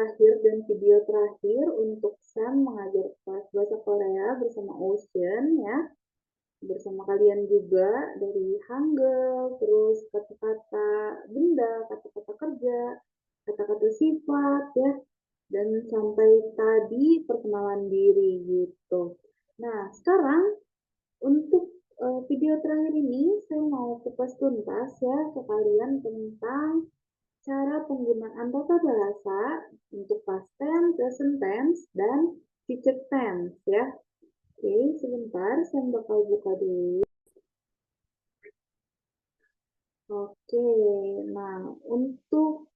terakhir dan video terakhir untuk Sam mengajar kelas bahasa Korea bersama Ocean ya. Bersama kalian juga dari Hangul, terus kata-kata benda, kata-kata kerja, kata-kata sifat ya. Dan sampai tadi perkenalan diri gitu. Nah, sekarang untuk video terakhir ini saya mau kupas tuntas ya ke kalian tentang cara penggunaan tata bahasa untuk past tense, present tense, dan future tense ya. Oke, sebentar saya bakal buka dulu. Oke, nah untuk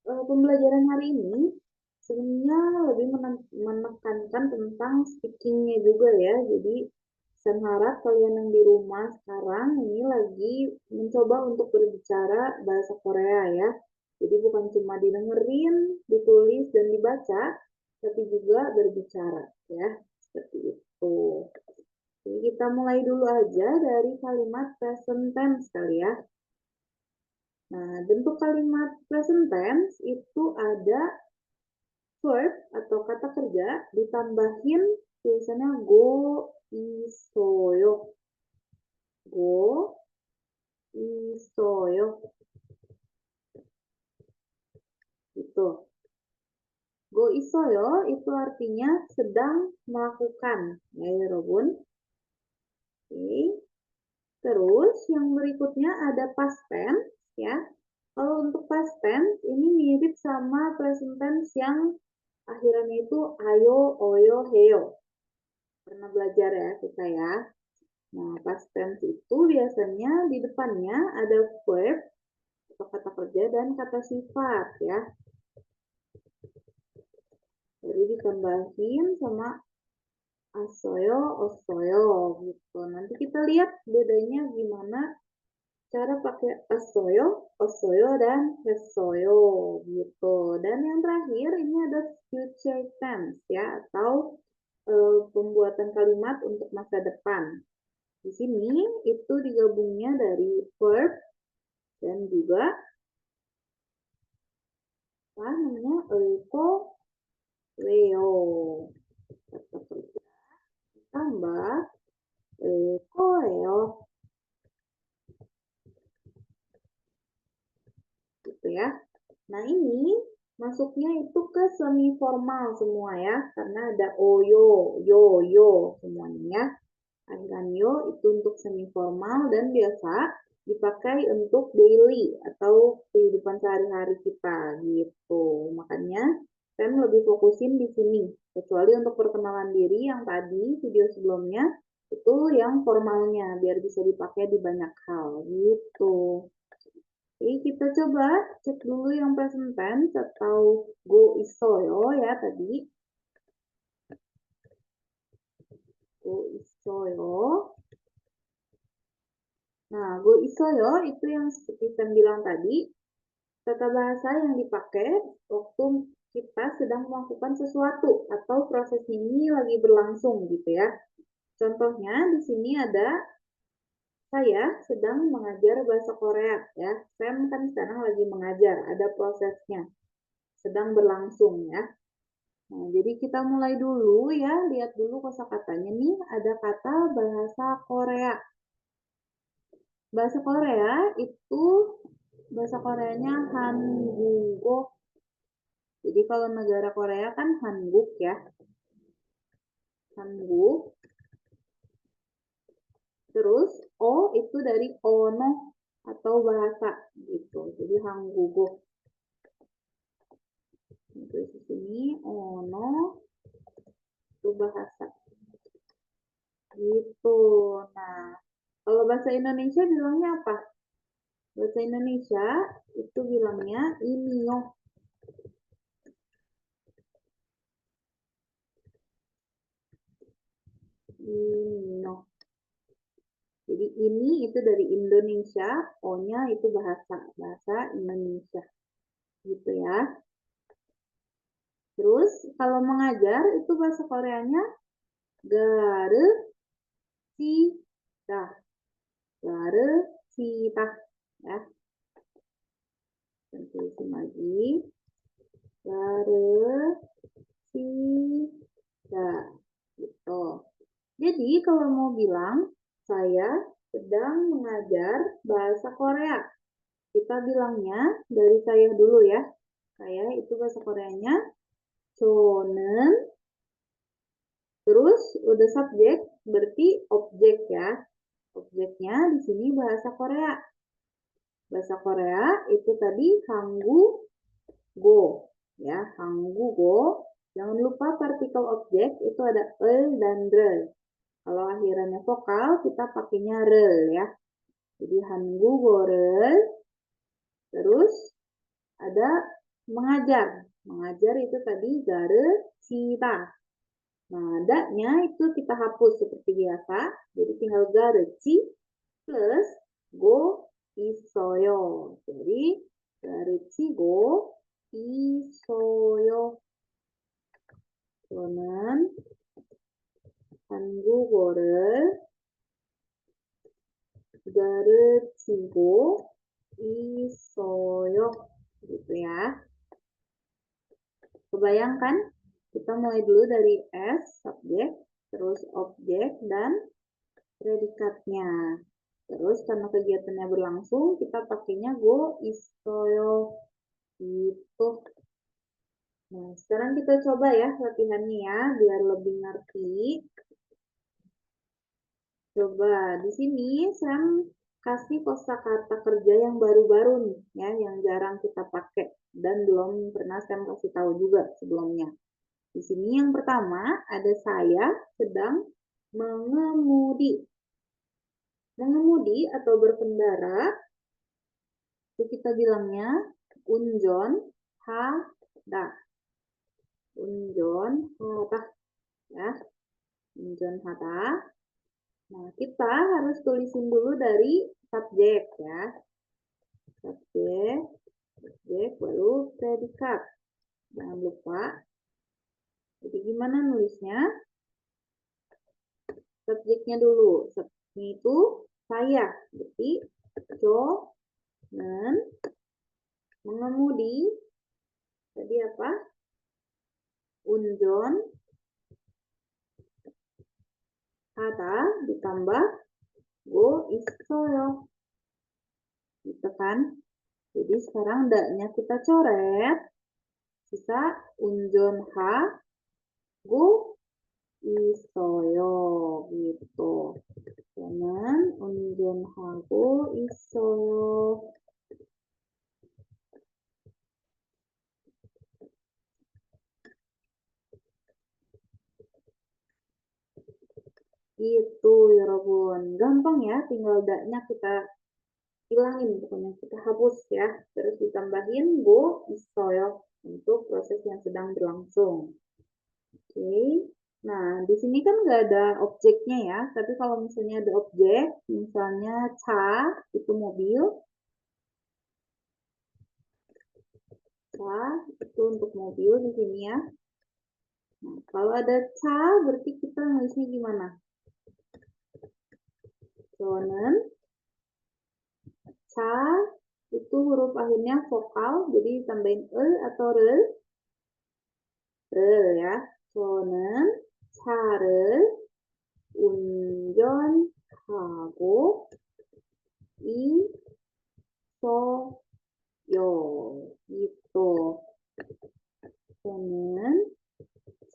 pembelajaran hari ini sebenarnya lebih menekankan tentang speakingnya juga ya. Jadi saya harap kalian yang di rumah sekarang ini lagi mencoba untuk berbicara bahasa Korea ya. Jadi bukan cuma didengerin, ditulis, dan dibaca, tapi juga berbicara ya. Seperti itu. Jadi kita mulai dulu aja dari kalimat present tense kali ya. Nah, bentuk kalimat present tense itu ada verb atau kata kerja ditambahin tulisannya go isoyo. Go isoyo. Itu. Go isoyo itu artinya sedang melakukan. Ya, Robun. Oke. Terus yang berikutnya ada past tense ya. Kalau untuk past tense ini mirip sama present tense yang akhirannya itu ayo, oyo, heyo. Pernah belajar ya kita ya. Nah, past tense itu biasanya di depannya ada verb atau kata kerja dan kata sifat ya. Jadi ditambahin sama asoyo, osoyo gitu. Nanti kita lihat bedanya gimana cara pakai asoyo, osoyo, dan hesoyo gitu. Dan yang terakhir ini ada future tense ya atau pembuatan kalimat untuk masa depan. Di sini itu digabungnya dari verb dan juga apa namanya eko leo kata kerja tambah eko leo gitu ya. Nah ini masuknya itu ke semi formal semua ya karena ada oyo, yo semuanya ya. Akhiran yo itu untuk semi formal dan biasa dipakai untuk daily atau kehidupan sehari-hari kita gitu. Makanya saya lebih fokusin di sini. Kecuali untuk perkenalan diri yang tadi video sebelumnya itu yang formalnya biar bisa dipakai di banyak hal gitu. Oke, kita coba cek dulu yang present tense atau go isoyo ya tadi. Go isoyo. Nah, go isoyo itu yang seperti saya bilang tadi, tata bahasa yang dipakai waktu kita sedang melakukan sesuatu atau prosesnya ini lagi berlangsung gitu ya. Contohnya di sini ada saya sedang mengajar bahasa Korea ya. Saya kan sekarang lagi mengajar, ada prosesnya, sedang berlangsung ya. Nah, jadi kita mulai dulu ya, lihat dulu kosakatanya nih, ada kata bahasa Korea. Bahasa Korea itu bahasa Koreanya Hanguk. Jadi kalau negara Korea kan Hanguk ya. Hanguk. Terus O itu dari ono atau bahasa gitu. Jadi Hanguk. Terus di sini ono itu bahasa. Gitu. Nah, kalau bahasa Indonesia bilangnya apa? Bahasa Indonesia itu bilangnya inyo. Inyo. Jadi ini itu dari Indonesia, O-nya itu bahasa Indonesia. Gitu ya. Terus kalau mengajar itu bahasa Koreanya garu sita. Garu sita ya. Tulisin lagi. Garesida gitu. Jadi kalau mau bilang saya sedang mengajar bahasa Korea, kita bilangnya dari saya dulu ya. Saya itu bahasa Koreanya 저는, terus udah subjek berarti objek ya. Objeknya di sini bahasa Korea. Bahasa Korea itu tadi go ya, go. Jangan lupa partikel objek itu ada dan re. Kalau akhirannya vokal kita pakainya re ya. Jadi re. Terus ada mengajar. Mengajar itu tadi cita. Nah, da-nya itu kita hapus seperti biasa. Jadi tinggal ci plus go isoyo. Jadi ci go isoyo. 저는 한국어를 가르치고 있어요. Gitu ya. Kebayangkan? Kita mulai dulu dari S, subjek, terus objek, dan predikatnya. Terus karena kegiatannya berlangsung, kita pakainya go isoyo. Gitu. Nah, sekarang kita coba ya latihannya ya, biar lebih ngerti. Coba di sini Sam kasih kosakata kerja yang baru-baru nih, ya, yang jarang kita pakai dan belum pernah Sam kasih tahu juga sebelumnya. Di sini yang pertama ada saya sedang mengemudi. Mengemudi atau berkendara itu kita bilangnya unjon hada. Unjon hada ya. Unjon hada. Nah, kita harus tulisin dulu dari subjek ya. Subjek baru predikat. Jangan lupa. Jadi gimana nulisnya? Subjeknya dulu. Subjeknya itu saya. Berarti mengemudi. Tadi apa? Unjon hada ditambah go isoyo. Gitu kan? Jadi sekarang da-nya kita coret. Sisa unjon ha go isoyo gitu. Jangan unjon ha go isoyo. Gitu ya Robun. Gampang ya, tinggal da-nya kita hilangin, pokoknya kita hapus ya. Terus ditambahin go isoyo untuk proses yang sedang berlangsung. Oke. Nah, di sini kan nggak ada objeknya ya, tapi kalau misalnya ada objek, misalnya ca, itu mobil. Ca, itu untuk mobil di sini ya. Nah, kalau ada ca, berarti kita nulisnya gimana? Sonen, ca, itu huruf akhirnya vokal, jadi tambahin e atau re. Re ya. Sonen, 차를 운전하고 있어요. Gitu. 저는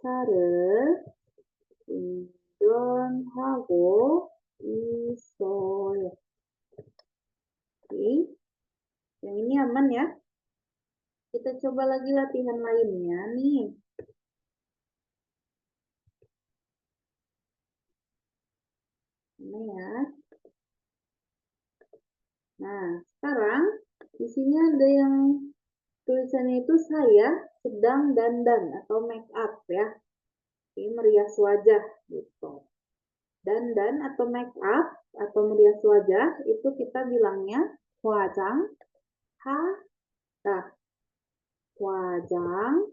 차를 운전하고 있어요. Oke. Yang ini aman ya. Kita coba lagi latihan lainnya nih. Ini ya. Nah, sekarang di sini ada yang tulisannya itu saya sedang dandan atau make up ya. Ini merias wajah gitu. Dandan atau make up atau merias wajah itu kita bilangnya wajang hada. Wajang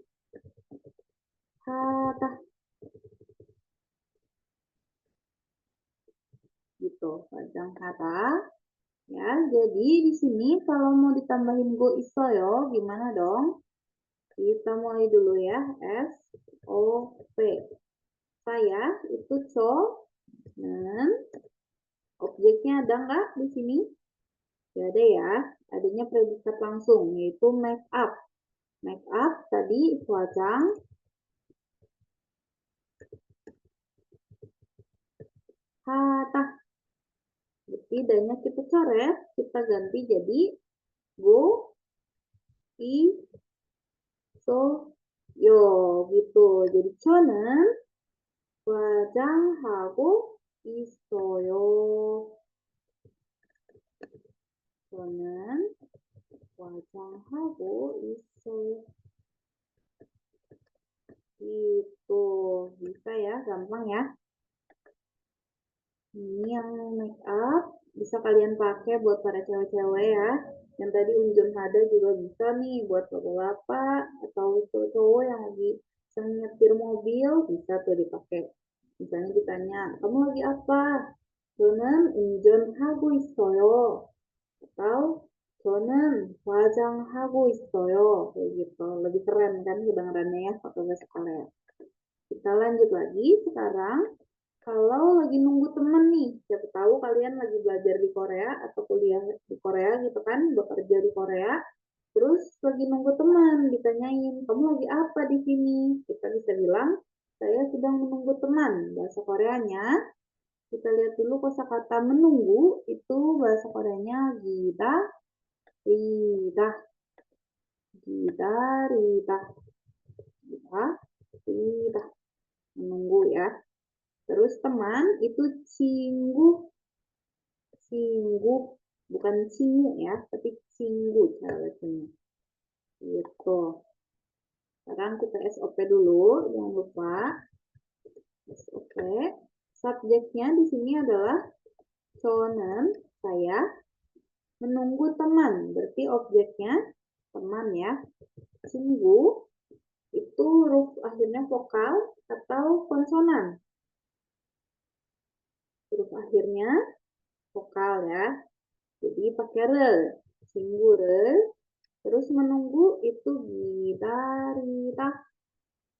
hada. Gitu, wajang hada. Ya, jadi di sini kalau mau ditambahin go isoyo gimana dong? Kita mulai dulu ya. SOP. Saya itu conen. Objeknya ada nggak di sini? Tidak ada ya. Adanya predikat langsung, yaitu make up. Make up tadi wajang hatah. Jadi danya kita coret, kita ganti jadi go i so yo gitu. Jadi conen wajang hago isoyo. Conen wajang hago isoyo. Gitu. Bisa ya, gampang ya. Ini yang make up bisa kalian pakai buat para cewek-cewek ya. Yang tadi Unjun Hada juga bisa nih buat bapak-bapak atau cowok-cowok yang lagi seneng nyetir mobil bisa tuh dipakai. Misalnya ditanya, kamu lagi apa? 저는 운전하고 있어요. Atau 저는 화장하고 있어요. Kayak gitu. Lebih keren kan kedengarannya ya pakai bahasa Korea. Kita lanjut lagi sekarang. Kalau lagi nunggu temen nih, siapa tahu kalian lagi belajar di Korea atau kuliah di Korea gitu kan, bekerja di Korea, terus lagi nunggu teman, ditanyain, kamu lagi apa di sini? Kita bisa bilang, saya sedang menunggu teman. Bahasa Koreanya, kita lihat dulu kosakata menunggu, itu bahasa Koreanya gida, rida, gida, rida, gida, rida, menunggu ya. Terus teman itu cinggu, cinggu, bukan cingu ya, tapi cinggu cara bacanya. Gitu. Sekarang kita SOP dulu, jangan lupa. SOP. Subjeknya di sini adalah sonen, saya, menunggu teman. Berarti objeknya teman ya. Cinggu itu huruf akhirnya vokal atau konsonan. Huruf akhirnya vokal ya. Jadi pakai re. Cinggu re. Terus menunggu itu gitarita.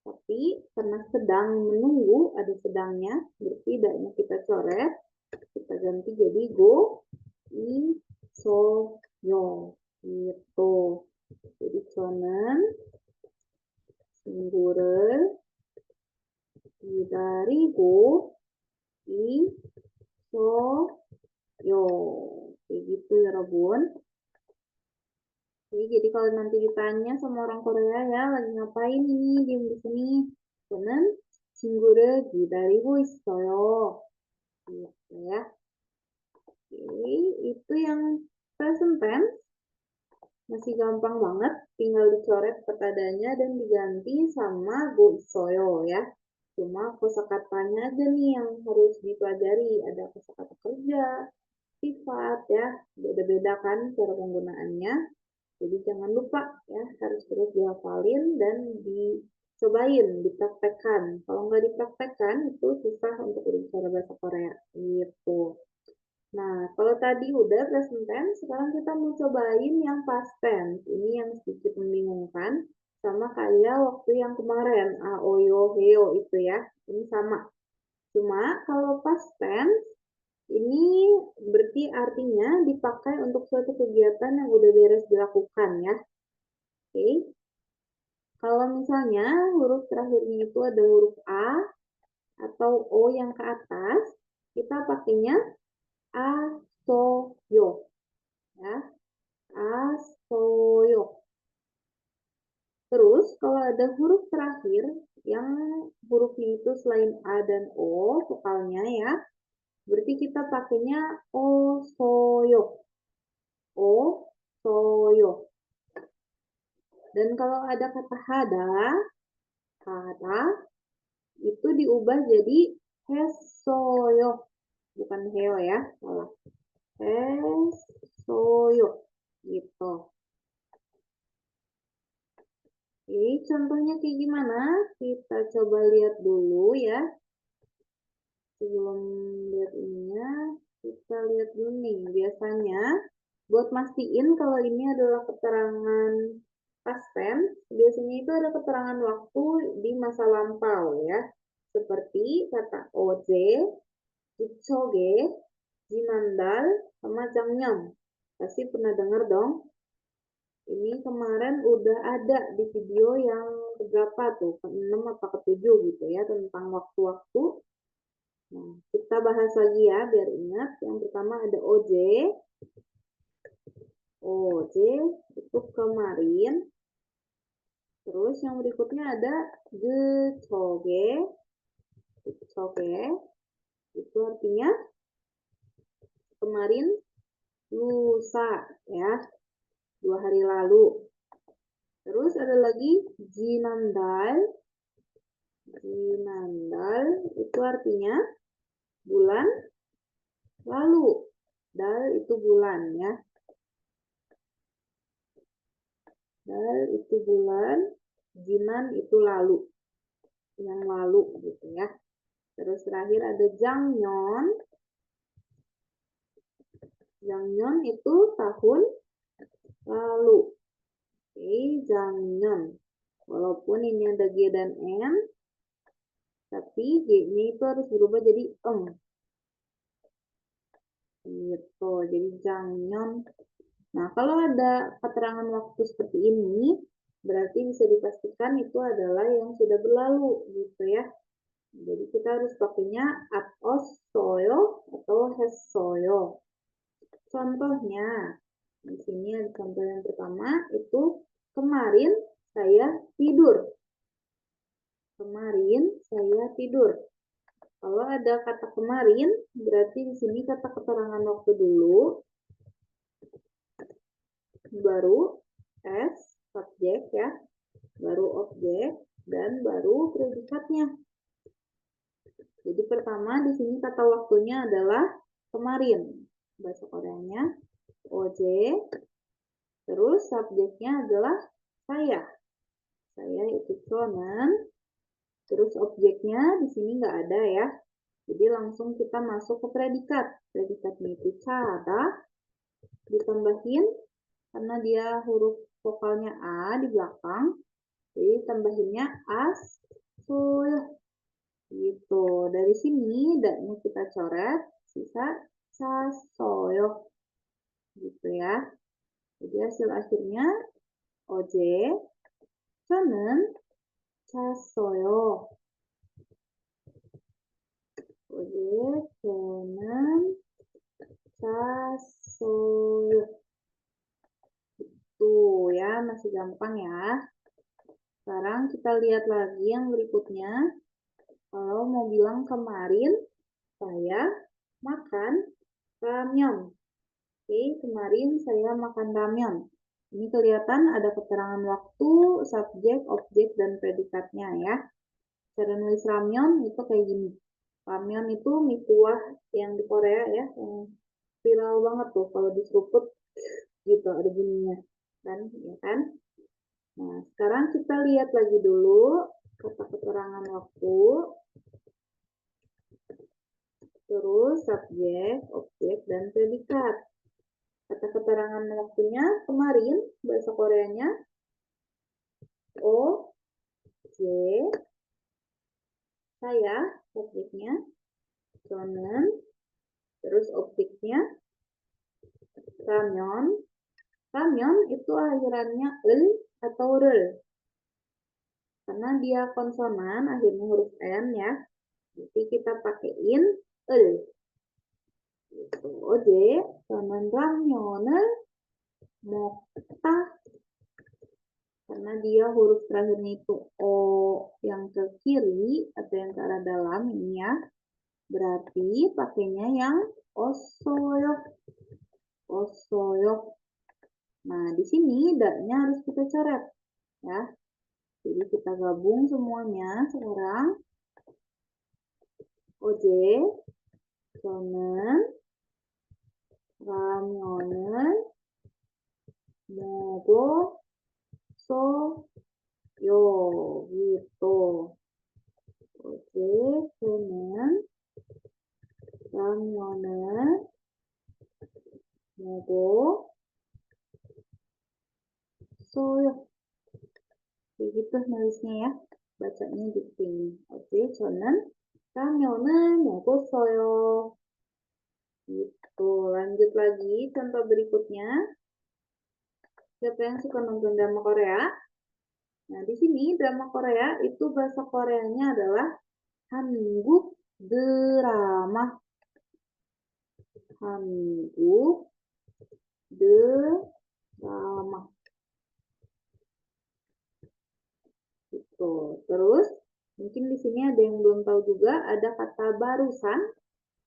Tapi karena sedang menunggu, ada sedangnya, berarti tidaknya kita coret, kita ganti jadi go, i, so, yo. Gitu. Jadi conen, singgure, go, i, so, yo. Kayak gitu ya, Rabun. Jadi kalau nanti ditanya sama orang Korea ya, lagi ngapain ini, diem di sini. 저는 친구를 기다리고 있어요. Gitu ya. Oke, itu yang present tense. Masih gampang banget, tinggal dicoret petadanya dan diganti sama go isoyo ya. Cuma kosakatanya aja nih yang harus dipelajari. Ada kosakata kerja, sifat ya, beda-beda kan cara penggunaannya. Jadi jangan lupa ya, harus terus dihafalin dan dicobain, dipraktekkan. Kalau nggak dipraktekkan, itu susah untuk berbicara bahasa Korea. Gitu. Nah, kalau tadi udah present tense, sekarang kita mau cobain yang past tense. Ini yang sedikit membingungkan. Sama kayak waktu yang kemarin, aoyo, heo itu ya. Ini sama. Cuma kalau past tense, ini berarti artinya dipakai untuk suatu kegiatan yang udah beres dilakukan ya. Oke. Kalau misalnya huruf terakhirnya itu ada huruf A atau O yang ke atas, kita pakainya asoyo. Ya, asoyo. Terus kalau ada huruf terakhir yang hurufnya itu selain A dan O, vokalnya ya, berarti kita pakainya osoyo. Osoyo. Dan kalau ada kata hada itu diubah jadi hesoyo. Bukan heo ya, salah. Hesoyo. Gitu. Oke, contohnya kayak gimana? Kita coba lihat dulu ya. Sebelum lihat ininya, kita lihat dulu nih. Biasanya, buat mastiin kalau ini adalah keterangan past tense, biasanya itu ada keterangan waktu di masa lampau ya. Seperti kata oje, jitsoge, jimandal, sama jangnyeom. Pasti pernah dengar dong. Ini kemarin udah ada di video yang keberapa tuh, ke-6 atau ke-7 gitu ya, tentang waktu-waktu. Nah, kita bahas lagi ya, biar ingat. Yang pertama ada oje. Oje itu kemarin. Terus yang berikutnya ada gecoge. Gecoge itu artinya kemarin lusa ya, 2 hari lalu. Terus ada lagi jinandal. Jinandal itu artinya bulan lalu. Dal itu bulan ya. Dal itu bulan, jinan itu lalu. Yang lalu gitu ya. Terus terakhir ada jangnyeon. Jangnyeon itu tahun lalu. Oke, jangnyeon. Walaupun ini ada G dan N, tapi G-nya itu harus berubah jadi gitu, jadi jangnyeon. Nah, kalau ada keterangan waktu seperti ini, berarti bisa dipastikan itu adalah yang sudah berlalu, gitu ya. Jadi kita harus pakainya atossoyo atau hessoyo. Contohnya, di sini ada contoh yang pertama, itu kemarin saya tidur. Kemarin saya tidur. Kalau ada kata kemarin, berarti di sini kata keterangan waktu dulu, baru S, subjek ya, baru objek, dan baru predikatnya. Jadi pertama di sini kata waktunya adalah kemarin. Bahasa Koreanya oje. Terus subjeknya adalah saya. Saya itu chonen. Terus objeknya di sini nggak ada ya. Jadi langsung kita masuk ke predikat. Predikatnya itu cara ditambahin karena dia huruf vokalnya A di belakang. Jadi tambahinnya as, sul, gitu. Dari sini daknya kita coret, sisa sasoyo, gitu ya. Jadi hasil akhirnya oje, chonen, sasoyo. Oje, chonen, sasoyo. Tuh ya, masih gampang ya. Sekarang kita lihat lagi yang berikutnya. Kalau mau bilang kemarin saya makan ramyeon. Oke, kemarin saya makan ramyeon. Ini kelihatan ada keterangan waktu, subjek, objek, dan predikatnya ya. Cara nulis ramyeon itu kayak gini. Ramyeon itu mie kuah yang di Korea ya, yang viral banget tuh kalau diseruput gitu ada bunyinya kan, ya kan? Nah, sekarang kita lihat lagi dulu kata keterangan waktu, terus subjek, objek, dan predikat. Kata keterangan waktunya kemarin, bahasa Koreanya O, J, saya, subjeknya, chonen, terus objeknya, ramyeon. Ramyeon itu akhirannya l atau rel. Karena dia konsonan, akhirnya huruf N ya. Jadi kita pakaiin l. Gitu. Oje, chonen ramyeon을 먹다. Karena dia huruf terakhirnya itu O yang ke kiri atau yang ke arah dalam ini ya. Berarti pakainya yang osoyok. Osoyok. Nah, di sini daknya harus kita coret ya. Jadi kita gabung semuanya sekarang. Oje, chonen, ramyeon을 먹어 yo gitu. Oke, chonen, ramyeon을 먹어 soyo. Kayak gitu nulisnya ya. Bacanya gitu ini. Oke, 저는 라면을 먹었어요. Gitu. Lanjut lagi contoh berikutnya. Siapa yang suka nonton drama Korea? Nah, di sini drama Korea itu bahasa Koreanya adalah Hanguk drama. Hanguk drama. Gitu. Terus mungkin di sini ada yang belum tahu juga ada kata barusan.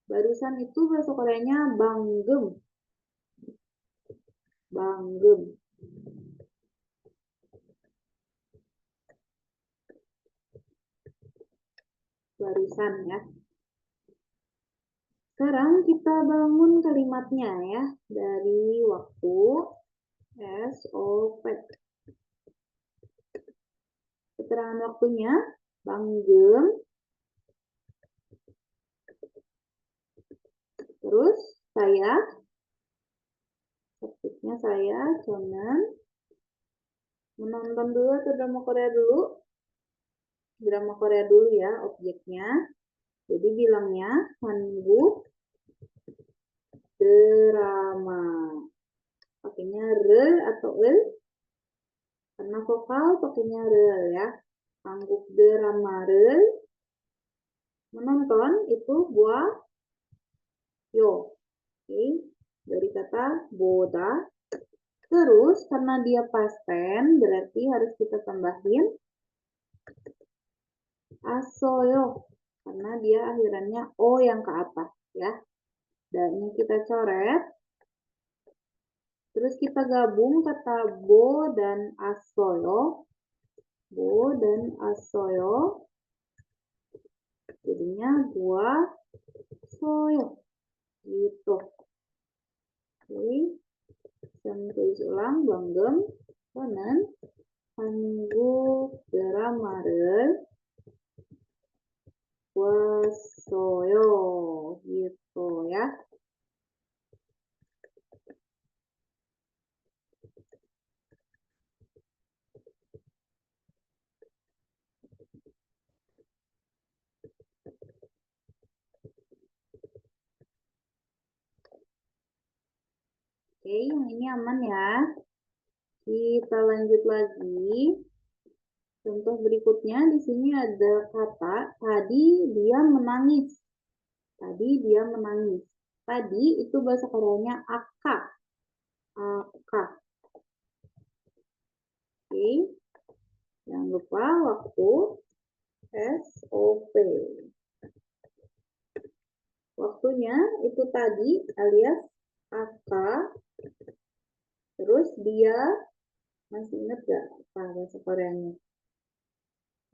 Barusan itu bahasa Koreanya banggem. Banggem. Barusan ya. Sekarang kita bangun kalimatnya ya dari waktu SOP. Keterangan waktunya banggem. Terus saya, subjeknya saya, Jonan, menonton dulu atau drama Korea dulu. Drama Korea dulu ya objeknya. Jadi bilangnya Hanguk drama. Pakainya re atau el. Karena vokal pakainya re ya. Hanguk drama re. Menonton itu buah yo. Oke. Dari kata boda. Terus karena dia past tense berarti harus kita tambahin asoyo. Karena dia akhirannya o yang ke atas ya. Dan ini kita coret. Terus kita gabung kata bo dan asoyo. Bo dan asoyo. Jadinya buah soyo. Gitu. Oke. Dan tulis ulang banggem. Konen. Hanguk drama를 왔어요. Gitu ya. Oke, yang ini aman ya. Kita lanjut lagi. Contoh berikutnya di sini ada kata tadi dia menangis. Tadi dia menangis. Tadi itu bahasa Koreanya aka. Aka. Oke. Jangan lupa waktu SOP. Waktunya itu tadi alias aka. Terus dia masih ingat gak apa bahasa Koreanya?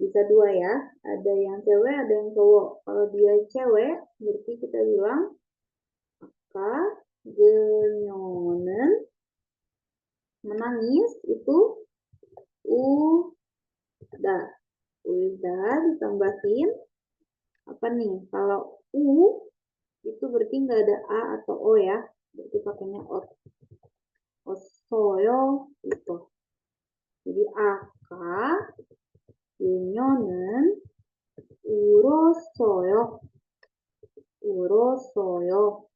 Bisa dua ya, ada yang cewek, ada yang cowok. Kalau dia cewek, berarti kita bilang aka genyonen. Menangis itu udah. Udah ditambahin apa nih? Kalau itu berarti nggak ada a atau o ya. Berarti pakainya o. Osoyo itu. Jadi aka genyonen 울었어요. 울었어요.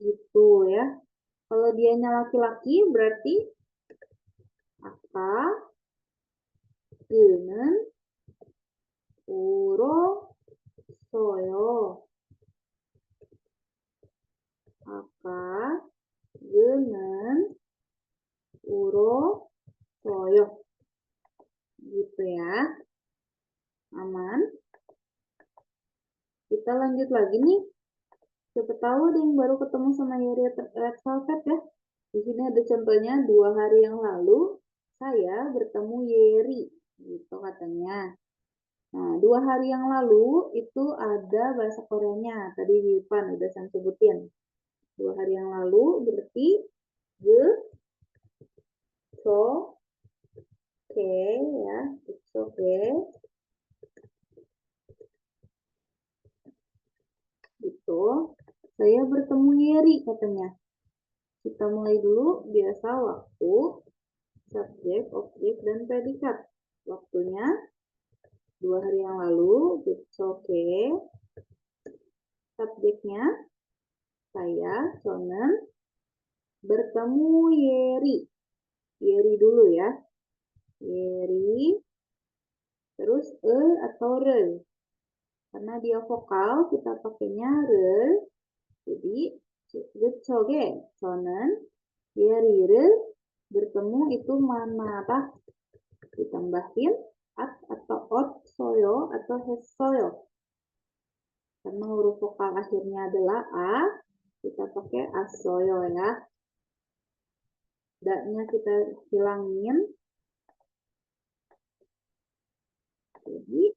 Gitu ya. Kalau dianya laki-laki berarti aka 그는 울었어요. aka 그는 울었어요. Gitu ya. Aman. Kita lanjut lagi nih. Siapa tahu ada yang baru ketemu sama Yeri Red Velvet ya. Di sini ada contohnya 2 hari yang lalu saya bertemu Yeri. Gitu katanya. Nah, 2 hari yang lalu itu ada bahasa Koreanya. Tadi Wipan udah saya sebutin. 2 hari yang lalu berarti ge so ke ya, so ke gitu. Saya bertemu Yeri, katanya. Kita mulai dulu. Biasa waktu, subjek, objek, dan predikat. Waktunya 2 hari yang lalu. It's okay. Subjeknya saya, Sonen, bertemu Yeri. Yeri dulu ya. Yeri. Terus atau re. Karena dia vokal, kita pakainya re. Jadi, 그쪽에 저는 예리를 bertemu itu manarah. Ditambahin at atau otsoyo atau hesoyo. Karena huruf vokal akhirnya adalah a, kita pakai asoyo ya. Da-nya kita hilangin. Jadi,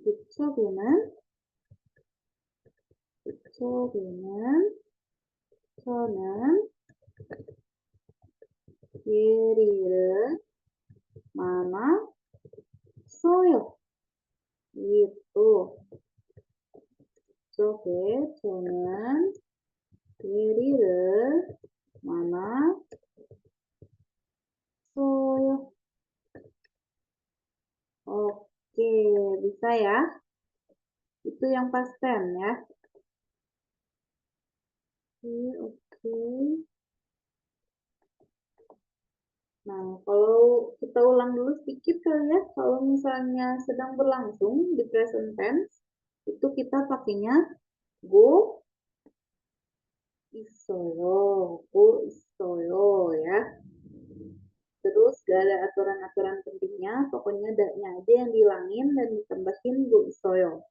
그쪽에는 저는 예리를 만났어요. Gitu. Oke, 저는 예리를 만났어요. Oke, bisa ya? Itu yang past tense ya. Oke. Nah, kalau kita ulang dulu sedikit kali ya, kalau misalnya sedang berlangsung di present tense, itu kita pakainya go 있어요 ya. Terus gak ada aturan-aturan pentingnya, pokoknya da-nya aja yang dihilangin dan ditambahin go 있어요.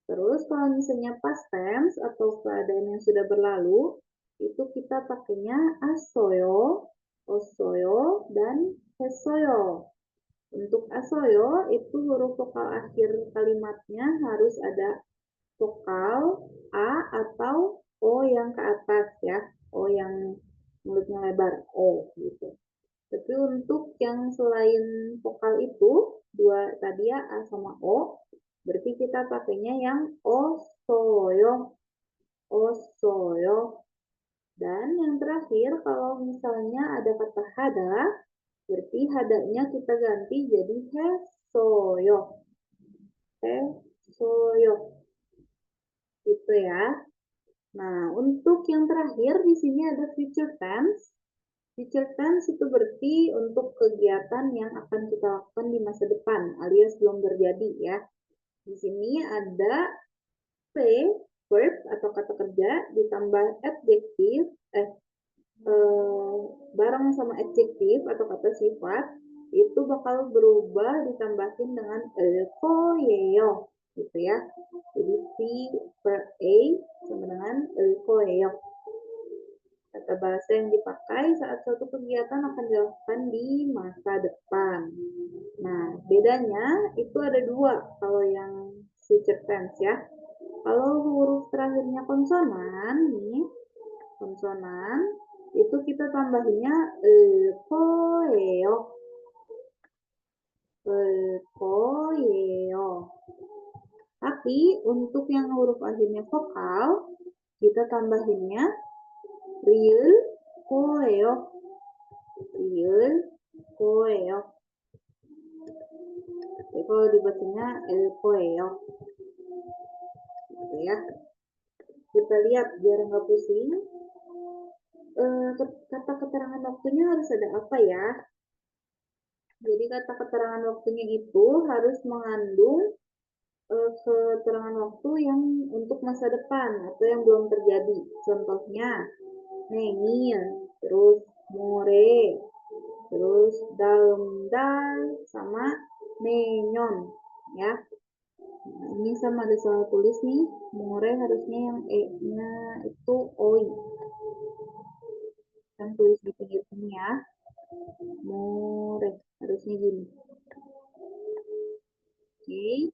Terus kalau misalnya past tense atau keadaan yang sudah berlalu, itu kita pakainya asoyo, osoyo, dan hesoyo. Untuk asoyo itu huruf vokal akhir kalimatnya harus ada vokal A atau O yang ke atas ya. O yang mulutnya lebar, O gitu. Tapi untuk yang selain vokal itu, dua tadi ya A sama O, berarti kita pakainya yang osoyo, osoyo. Dan yang terakhir, kalau misalnya ada kata hada, berarti hadanya kita ganti jadi hesoyo. Hesoyo. Gitu ya. Nah, untuk yang terakhir di sini ada future tense. Future tense itu berarti untuk kegiatan yang akan kita lakukan di masa depan alias belum terjadi ya. Di sini ada verb atau kata kerja ditambah adjektif bareng sama adjektif atau kata sifat itu bakal berubah ditambahin dengan elkoyeo gitu ya. Jadi si per a sama dengan elkoyeo. Kata bahasa yang dipakai saat suatu kegiatan akan dilakukan di masa depan. Nah, bedanya itu ada dua kalau yang future tense ya. Kalau huruf terakhirnya konsonan nih, konsonan itu kita tambahinnya koeo. Koeo. Tapi untuk yang huruf akhirnya vokal, kita tambahinnya real koeo. Real koeo. Jadi kalau dibacanya el koeo. Gitu ya. Kita lihat biar nggak pusing. Kata keterangan waktunya harus ada apa ya? Jadi kata keterangan waktunya itu harus mengandung keterangan waktu yang untuk masa depan atau yang belum terjadi. Contohnya, nengil, terus more, terus dal, sama nenyon, ya. Nah, ini sama ada salah tulis nih, more harusnya yang e-nya itu oi. Kan tulis di pinggir sini ya. More, harusnya gini. Oke.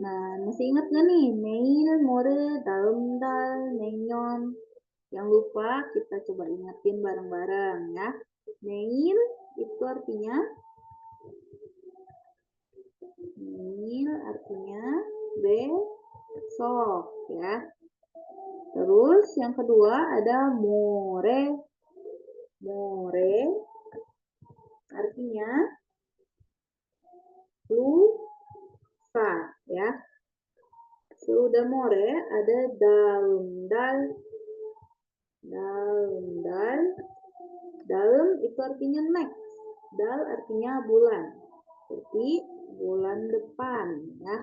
Nah, masih ingat nggak nih? Neil, more, dal, nenyon. Yang lupa kita coba ingetin bareng-bareng ya. Neil itu artinya besok ya. Terus yang kedua ada more. More artinya lusa ya. Sudah more ada daun. Daun itu artinya next. Dal artinya bulan. Seperti bulan depan ya.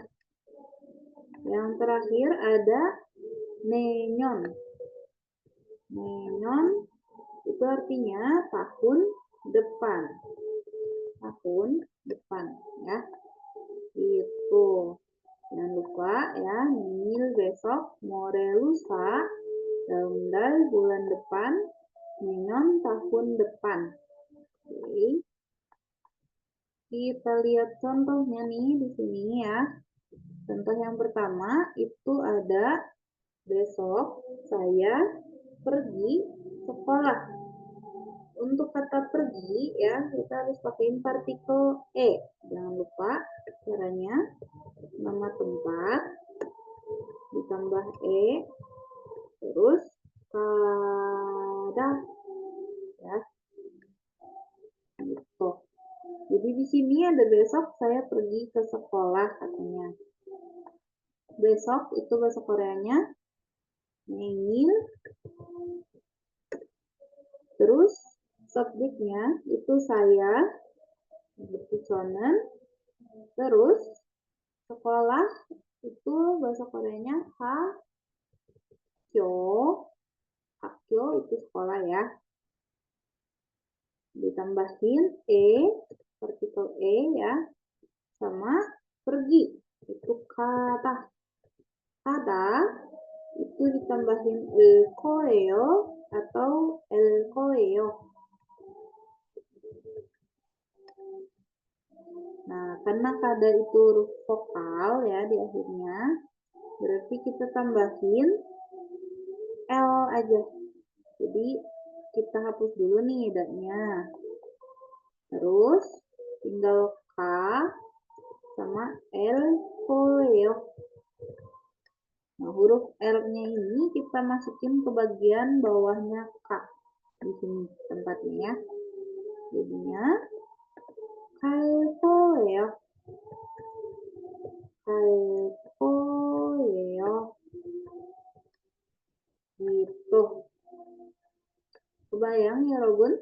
Yang terakhir ada nenyon. Nenyon itu artinya tahun depan. Tahun depan ya. Itu. Jangan lupa ya, nil besok, more lusa, daun bulan depan, nenyon tahun depan. Oke. Kita lihat contohnya nih di sini ya. Contoh yang pertama itu ada besok saya pergi sekolah. Untuk kata pergi ya kita harus pakai partikel e. Jangan lupa caranya nama tempat ditambah e terus pada ya. Gitu. Jadi di sini ada besok saya pergi ke sekolah katanya. Besok itu bahasa Koreanya 내일. Terus subjeknya itu saya berarti 저는. Terus sekolah itu bahasa Koreanya 학교. 학교 itu sekolah ya. Ditambahin partikel e ya. Sama pergi itu kata. Kata itu ditambahin koeo atau koeo. Nah, karena kada itu huruf vokal ya di akhirnya, berarti kita tambahin L aja. Jadi kita hapus dulu nih dadanya. Terus tinggal K sama L koeo. Nah, huruf L-nya ini kita masukin ke bagian bawahnya K. Di sini tempatnya ya. Jadinya 갈 거예요. 갈 거예요. Gitu. Kebayang ya Robun?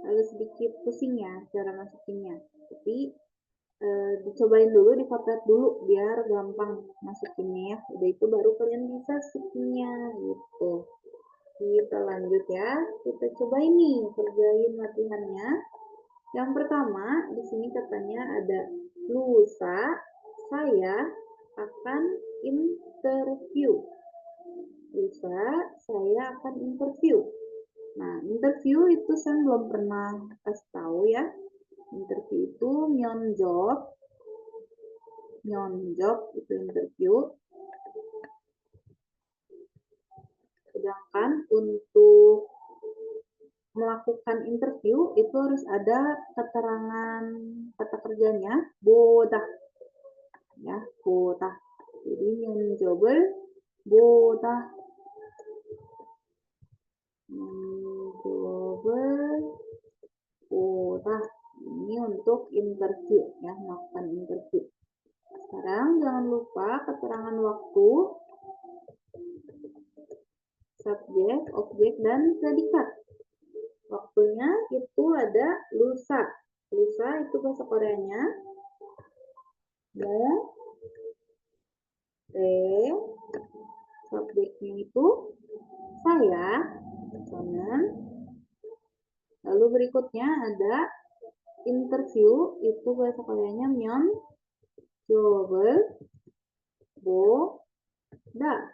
Agak sedikit pusing ya cara masukinnya. Tapi dicobain dulu, dipotret dulu biar gampang masukinnya ya. Udah itu baru kalian bisa stickingnya gitu. Kita lanjut ya. Kita cobain nih, kerjain latihannya. Yang pertama, di sini katanya ada lusa saya akan interview. Lusa saya akan interview. Nah, interview itu saya belum pernah kasih tahu ya. Interview itu nyonjob. Nyonjob itu interview. Sedangkan untuk melakukan interview itu harus ada keterangan kata kerjanya bodah ya, bodah. Jadi nyonjob을 bodah. Nyonjob을 bodah. Ini untuk interview ya, melakukan interview. Sekarang jangan lupa keterangan waktu, subjek, objek, dan predikat. Waktunya itu ada lusa. Lusa itu bahasa Koreanya subjeknya itu saya, 저는. Lalu berikutnya ada interview, itu bahasa Koreanya 면접을 보다.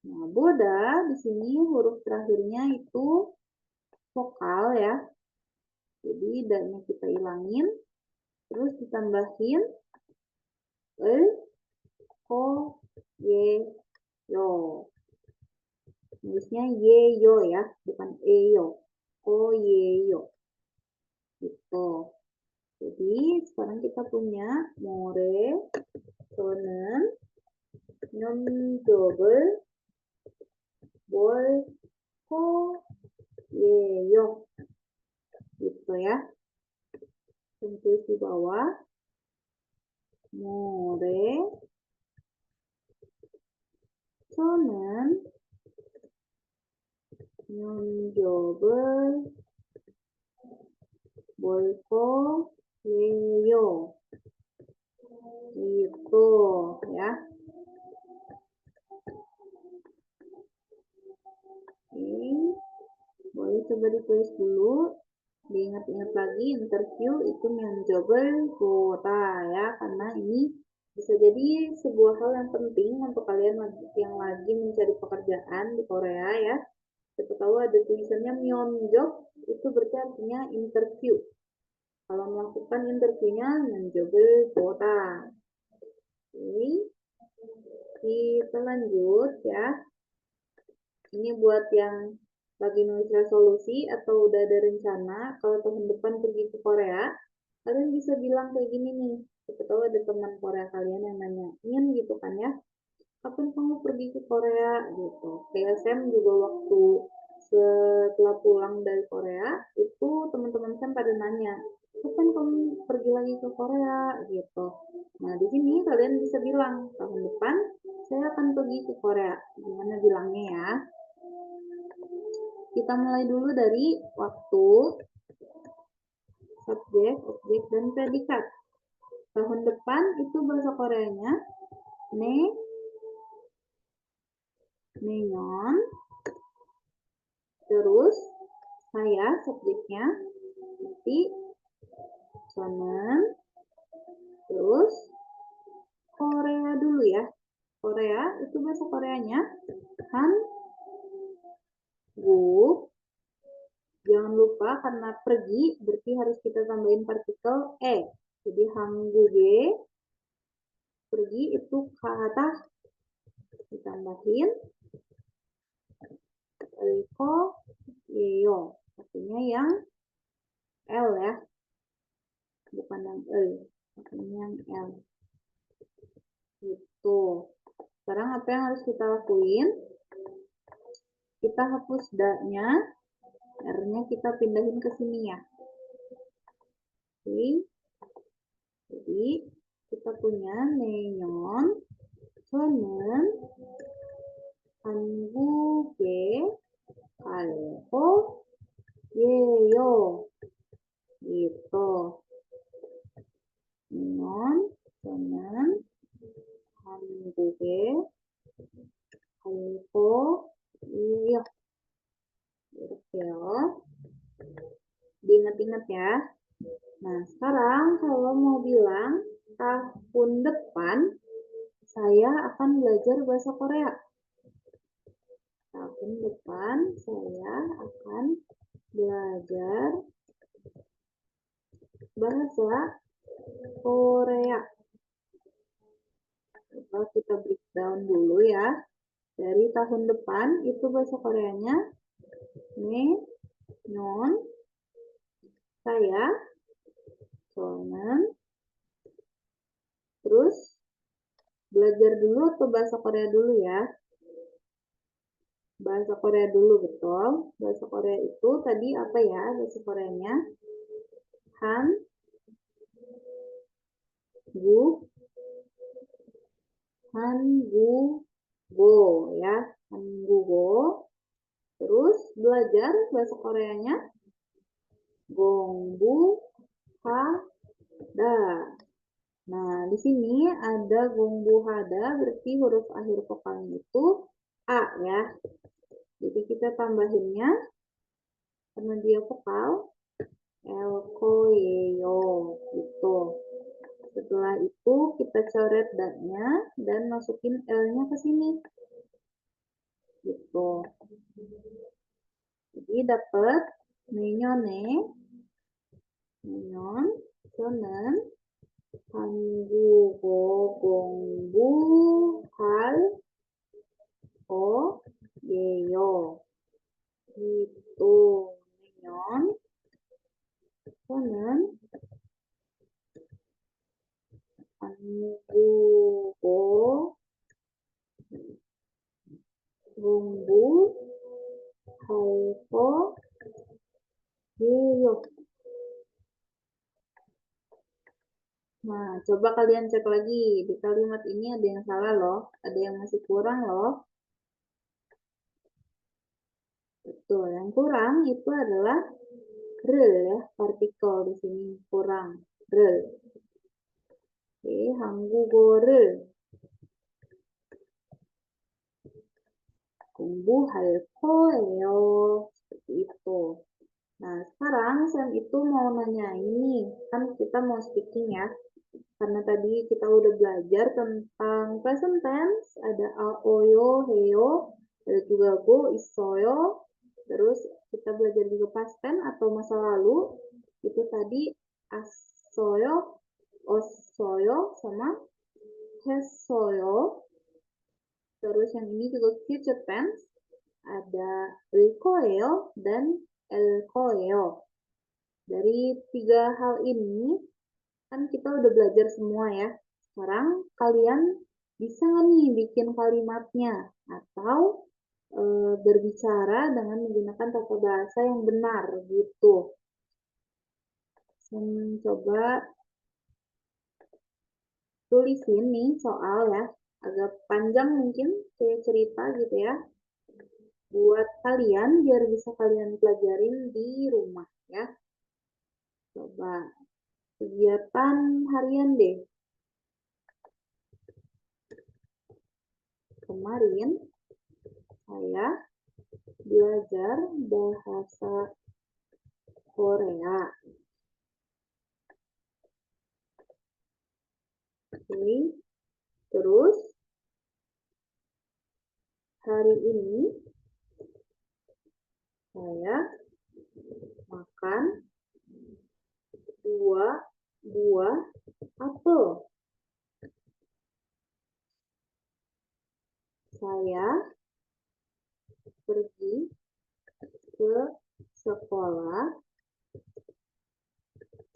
Nah, boda di sini huruf terakhirnya itu vokal ya. Jadi da-nya kita ilangin, terus ditambahin ko ye yo. Tulisnya ye yo ya, bukan e yo. Ko ye yo. Gitu. Jadi sekarang kita punya more, 저는 면접을 Yeyo, gitu ya. Tulis di bawah. More 저는 면접을 볼 거예요. Gitu ya. Oke, boleh coba ditulis dulu. Diingat-ingat lagi, interview itu 면접을 보다 ya, karena ini bisa jadi sebuah hal yang penting untuk kalian yang lagi mencari pekerjaan di Korea ya. Siapa tahu ada tulisannya 면접, itu berarti artinya interview. Kalau melakukan interviewnya 면접을 보다. Oke, kita lanjut ya. Ini buat yang lagi nulis resolusi atau udah ada rencana kalau tahun depan pergi ke Korea, kalian bisa bilang kayak gini nih. Siapa tahu ada teman Korea kalian yang nanyain gitu kan ya, kapan kamu pergi ke Korea gitu. Kayak Sam juga waktu setelah pulang dari Korea, itu teman-teman Sam pada nanya, kapan kamu pergi lagi ke Korea gitu. Nah, di sini kalian bisa bilang, tahun depan saya akan pergi ke Korea. Gimana bilangnya ya? Kita mulai dulu dari waktu, subjek, objek, dan predikat. Tahun depan itu bahasa Koreanya neon. Terus saya subjeknya nanti sonen. Terus Korea dulu ya. Korea itu bahasa Koreanya Hanguk. Jangan lupa karena pergi berarti harus kita tambahin partikel e. Jadi Hangguge, pergi itu kata ditambahin Eko Yeyo, artinya yang L ya, bukan yang E, artinya yang L. Gitu. Sekarang apa yang harus kita lakuin? Kita hapus da-nya, R-nya kita pindahin ke sini ya. Oke. Jadi kita punya neon, 저는 한국에 갈 거예요. Gitu. neon, 저는 한국에 갈 거예요. Gitu ya. Diingat-ingat ya. Nah, sekarang kalau mau bilang tahun depan saya akan belajar bahasa Korea. Tahun depan saya akan belajar bahasa Korea. Coba kita breakdown dulu ya. Dari tahun depan itu bahasa Koreanya non, saya, 저는. Terus belajar dulu atau bahasa Korea dulu ya? Bahasa Korea dulu, betul. Bahasa Korea itu tadi apa ya bahasa Koreanya? Hangugo ya, Hangugo. Terus belajar bahasa Koreanya Gongbu Hada. Nah, di sini ada Gongbu Hada, berarti huruf akhir vokalnya itu A ya. Jadi kita tambahinnya karena dia vokal Elkoyeyo gitu. Setelah itu kita coret da-nya dan masukin L-nya ke sini. Gitu. Jadi dapat nenyone, nenyon, 저는 한국어 공부할 거예요. Itu nenyon, 저는 한국어 공부 할 거예요. Nah, coba kalian cek lagi. Di kalimat ini ada yang salah loh. Ada yang masih kurang loh. Betul, yang kurang itu adalah rel ya, partikel di sini kurang. Rel. Oke, 한국어를 공부할 거예요. Seperti itu. Nah, sekarang Sam itu mau nanya ini, kan kita mau speaking ya. Karena tadi kita udah belajar tentang present tense, ada aoyo, heyo, ada juga go, isoyo. Terus kita belajar juga past tense atau masa lalu. Itu tadi asoyo, osoyo, sama hesoyo. Terus yang ini juga future tense, ada el koeo dan el koeo. Dari tiga hal ini, kan kita udah belajar semua ya. Sekarang kalian bisa nggak nih bikin kalimatnya atau berbicara dengan menggunakan tata bahasa yang benar gitu. Coba tulisin nih soal ya, agak panjang mungkin kayak cerita gitu ya. Buat kalian biar bisa kalian pelajarin di rumah ya. Coba kegiatan harian deh. Kemarin saya belajar bahasa Korea. Oke. Terus hari ini saya makan 2 buah apel. Saya pergi ke sekolah.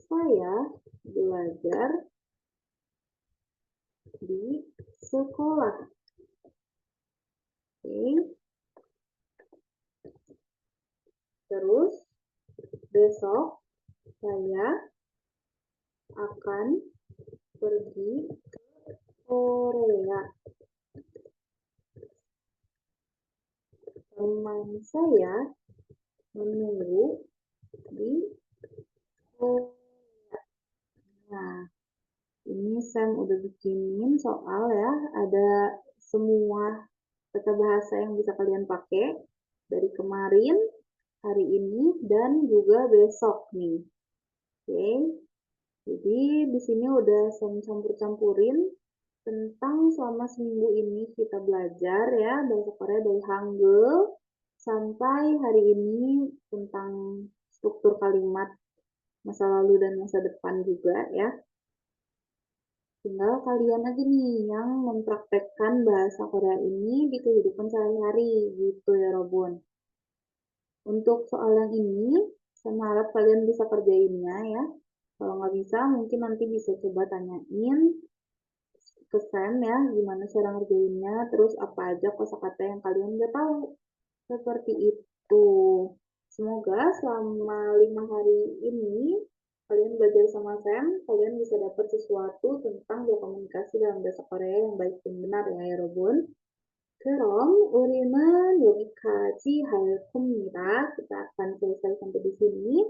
Saya belajar di sekolah. Oke. Terus besok saya akan pergi ke Korea. Teman saya menunggu di Korea. Nah, ini Sam udah bikinin soal ya, ada semua kata bahasa yang bisa kalian pakai dari kemarin, hari ini, dan juga besok nih. Oke, jadi di sini udah Sam campur-campurin tentang selama seminggu ini kita belajar ya bahasa Korea dari Hangul sampai hari ini tentang struktur kalimat masa lalu dan masa depan juga ya. Tinggal kalian aja nih yang mempraktekkan bahasa Korea ini di kehidupan sehari-hari gitu ya Robun. Untuk soal yang ini, saya harap kalian bisa kerjainnya ya. Kalau nggak bisa, mungkin nanti bisa coba tanyain ke Sam ya, gimana cara ngerjainnya, terus apa aja kosakata yang kalian nggak tahu. Seperti itu. Semoga selama 5 hari ini kalian belajar sama Sam, kalian bisa dapat sesuatu tentang berkomunikasi dalam bahasa Korea yang baik dan benar ya, 여러분. 그럼 우리는 여기까지 할 겁니다. Kita akan selesai sampai di sini.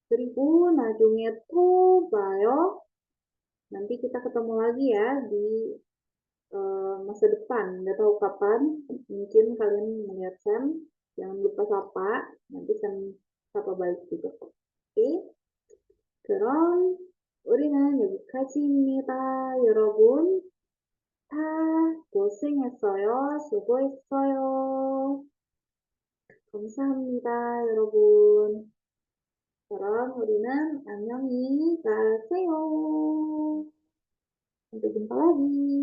그리고 나중에 또 봐요. Nanti kita ketemu lagi ya di masa depan. Nggak tahu kapan. Mungkin kalian melihat Sam. Jangan lupa sapa. Nanti Sam sapa balik juga. Oke? 그럼 우리는 여기까지입니다. 여러분 다 고생했어요. 수고했어요. 감사합니다, 여러분. 그럼 우리는 안녕히 가세요. sampai jumpa lagi.